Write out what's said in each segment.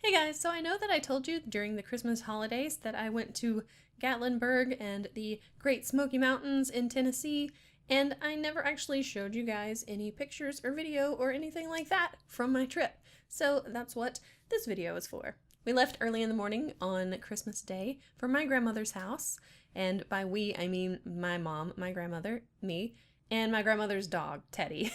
Hey guys, so I know that I told you during the Christmas holidays that I went to Gatlinburg and the Great Smoky Mountains in Tennessee, and I never actually showed you guys any pictures or video or anything like that from my trip. So that's what this video is for. We left early in the morning on Christmas Day from my grandmother's house, and by we I mean my mom, my grandmother, me, and my grandmother's dog, Teddy.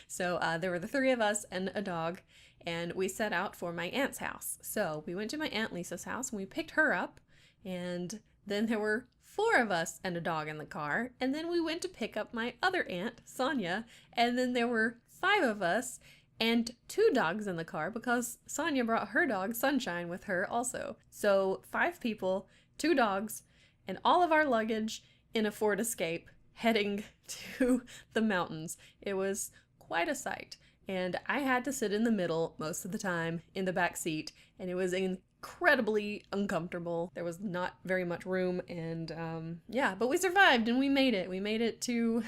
So there were the three of us and a dog, and we set out for my aunt's house. So we went to my Aunt Lisa's house and we picked her up, and then there were four of us and a dog in the car, and then we went to pick up my other aunt, Sonia, and then there were five of us and two dogs in the car because Sonia brought her dog Sunshine with her also. So 5 people, 2 dogs, and all of our luggage in a Ford Escape heading to the mountains. It was quite a sight. And I had to sit in the middle most of the time in the back seat, and it was incredibly uncomfortable. There was not very much room, and yeah, but we survived and we made it. We made it to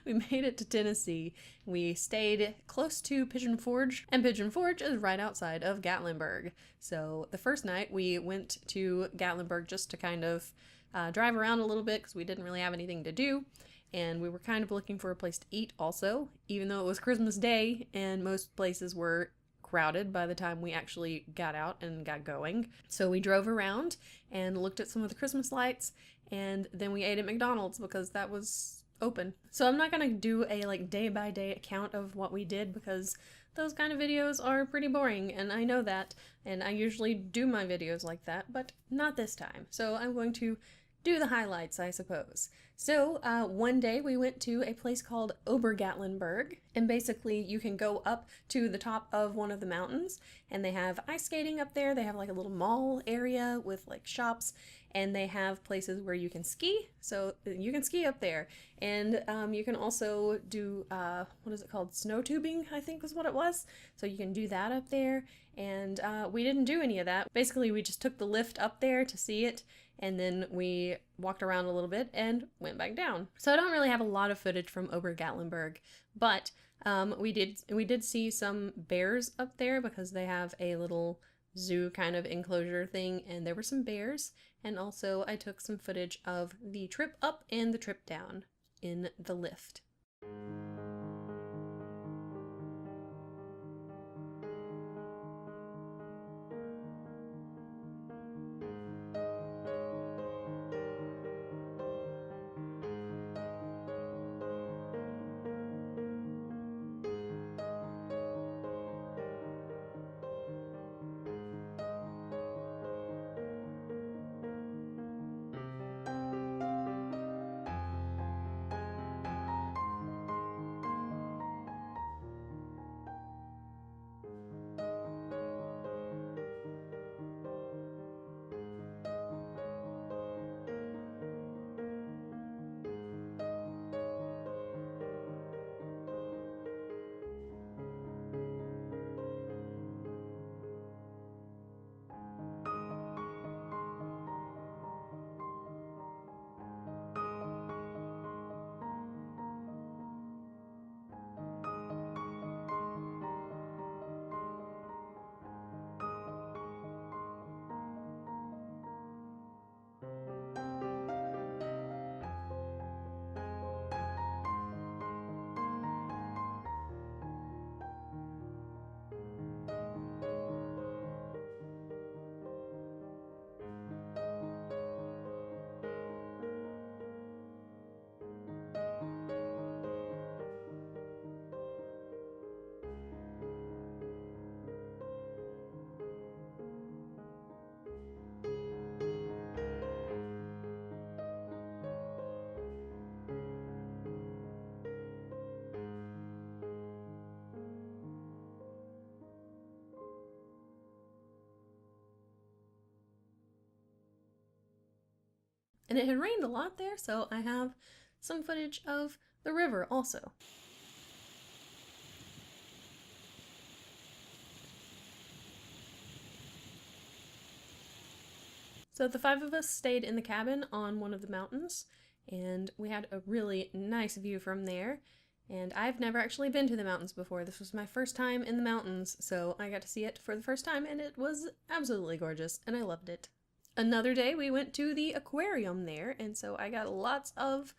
we made it to Tennessee. We stayed close to Pigeon Forge, and Pigeon Forge is right outside of Gatlinburg. So the first night we went to Gatlinburg just to kind of drive around a little bit because we didn't really have anything to do. And we were kind of looking for a place to eat also, even though it was Christmas Day and most places were crowded by the time we actually got out and got going. So we drove around and looked at some of the Christmas lights, and then we ate at McDonald's because that was open. So I'm not gonna do a day-by-day account of what we did because those kind of videos are pretty boring, and I know that, and I usually do my videos like that, but not this time. So I'm going to do the highlights, I suppose. So one day we went to a place called Gatlinburg, and basically you can go up to the top of one of the mountains, and they have ice skating up there. They have like a little mall area with like shops, and they have places where you can ski, so you can ski up there. And you can also do, what is it called? Snow tubing, I think was what it was. So you can do that up there, and we didn't do any of that. Basically, we just took the lift up there to see it, and then we walked around a little bit and went back down. So I don't really have a lot of footage from Gatlinburg, but we did see some bears up there because they have a little zoo kind of enclosure thing, and there were some bears. And also I took some footage of the trip up and the trip down in the lift. And it had rained a lot there, so I have some footage of the river also. So the 5 of us stayed in the cabin on one of the mountains, and we had a really nice view from there. And I've never actually been to the mountains before. This was my first time in the mountains, so I got to see it for the first time, and it was absolutely gorgeous, and I loved it. Another day we went to the aquarium there, and so I got lots of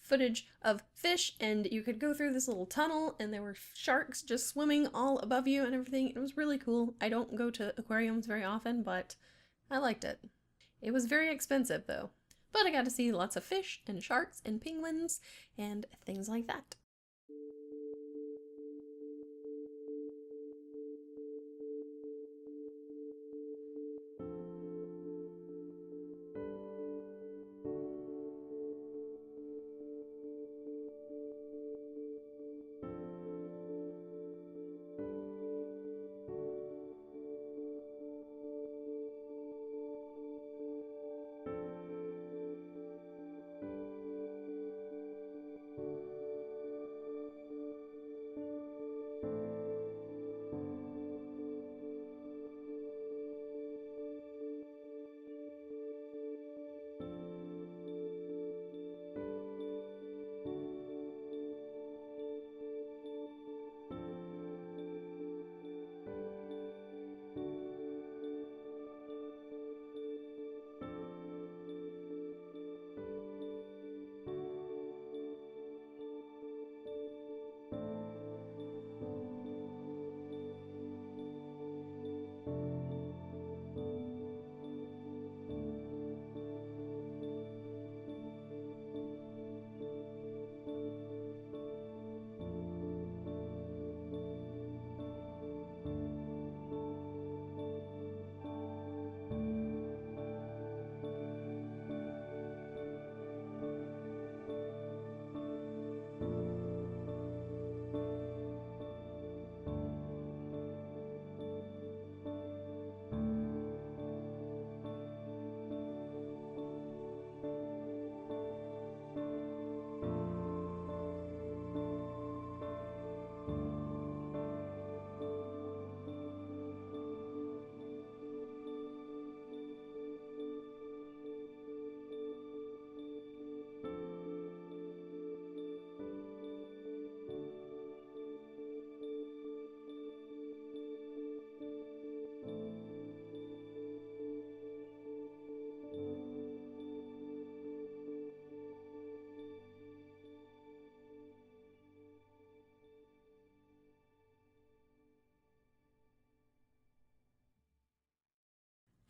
footage of fish, and you could go through this little tunnel and there were sharks just swimming all above you and everything. It was really cool. I don't go to aquariums very often, but I liked it. It was very expensive though, but I got to see lots of fish and sharks and penguins and things like that.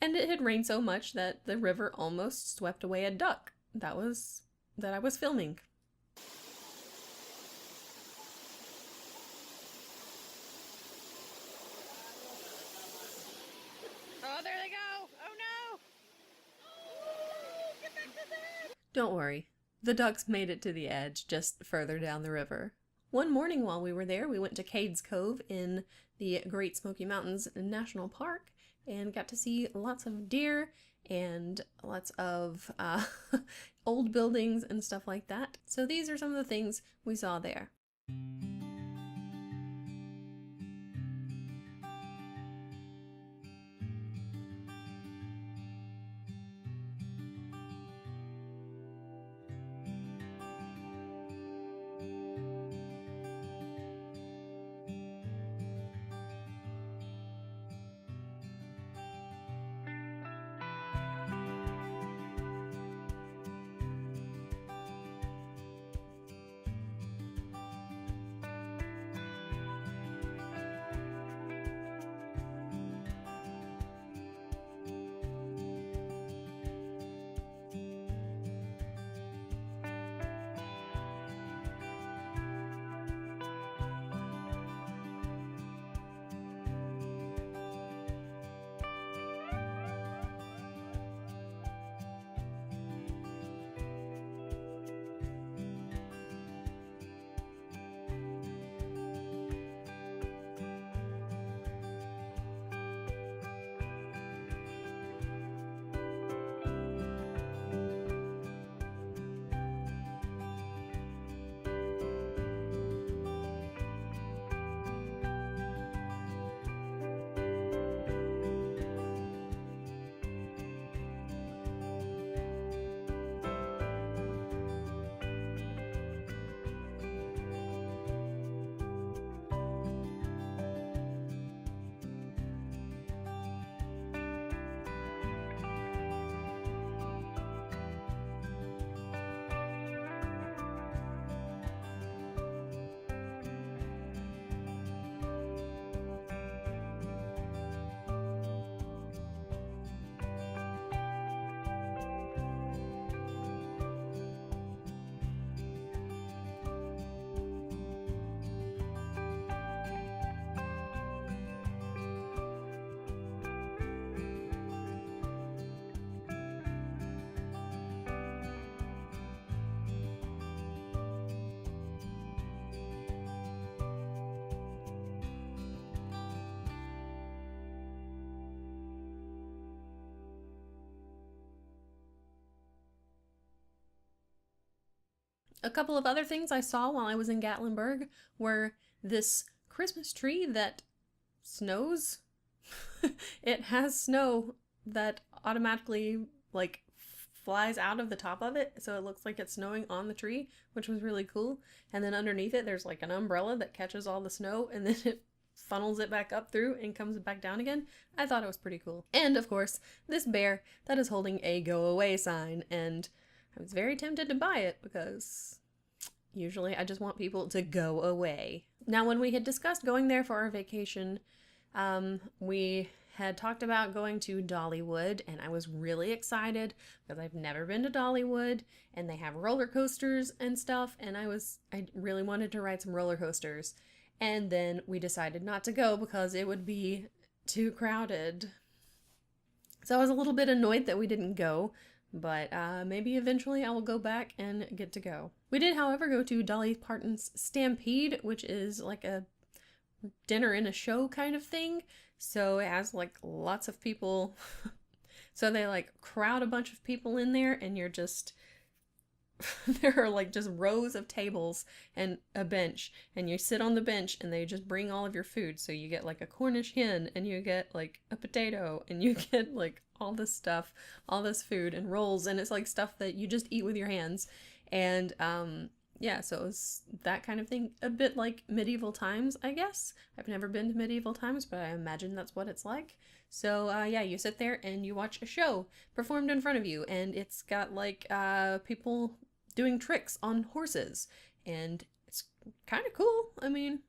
And it had rained so much that the river almost swept away a duck that I was filming. Oh, there they go! Oh no! Oh, get back to bed! Don't worry, the ducks made it to the edge just further down the river. One morning while we were there, we went to Cades Cove in the Great Smoky Mountains National Park and got to see lots of deer and lots of old buildings and stuff like that. So these are some of the things we saw there. A couple of other things I saw while I was in Gatlinburg were this Christmas tree that snows. It has snow that automatically like flies out of the top of it, so it looks like it's snowing on the tree, which was really cool. And then underneath it there's like an umbrella that catches all the snow, and then it funnels it back up through and comes back down again. I thought it was pretty cool. And of course, this bear that is holding a go away sign, and I was very tempted to buy it because usually I just want people to go away. Now, when we had discussed going there for our vacation, we had talked about going to Dollywood, and I was really excited because I've never been to Dollywood, and they have roller coasters and stuff, and I really wanted to ride some roller coasters. And then we decided not to go because it would be too crowded. So I was a little bit annoyed that we didn't go, but maybe eventually I will go back and get to go. We did, however, go to Dolly Parton's Stampede, which is like a dinner and a show kind of thing. So it has like lots of people. So they like crowd a bunch of people in there, and you're just... there are like just rows of tables and a bench, and you sit on the bench and they just bring all of your food. So you get like a Cornish hen, and you get like a potato, and you get like all this stuff, all this food and rolls, and it's like stuff that you just eat with your hands. And yeah, so it was that kind of thing, a bit like medieval times, I guess. I've never been to medieval times, but I imagine that's what it's like. So yeah, you sit there and you watch a show performed in front of you, and it's got like people doing tricks on horses, and it's kind of cool. I mean,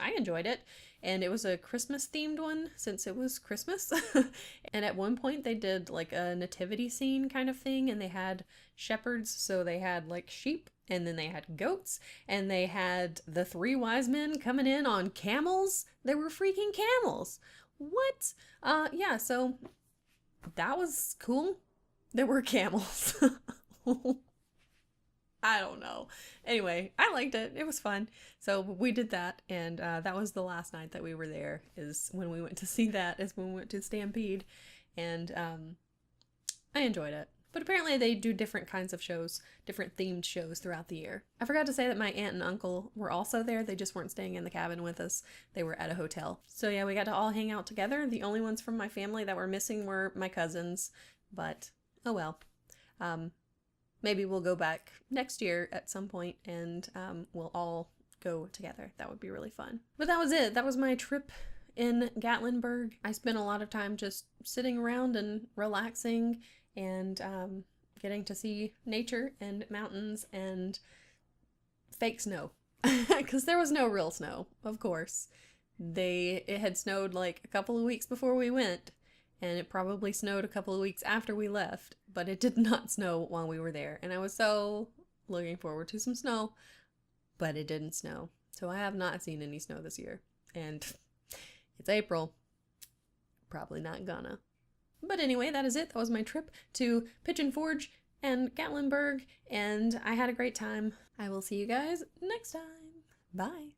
I enjoyed it, and it was a Christmas themed one since it was Christmas. And at one point they did like a nativity scene kind of thing, and they had shepherds, so they had like sheep, and then they had goats, and they had the three wise men coming in on camels. They were freaking camels. What? Yeah, so that was cool. There were camels. I don't know. Anyway, I liked it. It was fun. So we did that, and that was the last night that we were there, is when we went to see that, is when we went to Stampede, and I enjoyed it. But apparently they do different kinds of shows, different themed shows throughout the year. I forgot to say that my aunt and uncle were also there. They just weren't staying in the cabin with us. They were at a hotel. So yeah, we got to all hang out together. The only ones from my family that were missing were my cousins, but oh well. Maybe we'll go back next year at some point, and we'll all go together. That would be really fun. But that was it. That was my trip in Gatlinburg. I spent a lot of time just sitting around and relaxing, and getting to see nature and mountains and fake snow. Because there was no real snow, of course. It had snowed like a couple of weeks before we went, and it probably snowed a couple of weeks after we left, but it did not snow while we were there. And I was so looking forward to some snow, but it didn't snow. So I have not seen any snow this year. And it's April. Probably not gonna. But anyway, that is it. That was my trip to Pigeon Forge and Gatlinburg, and I had a great time. I will see you guys next time. Bye.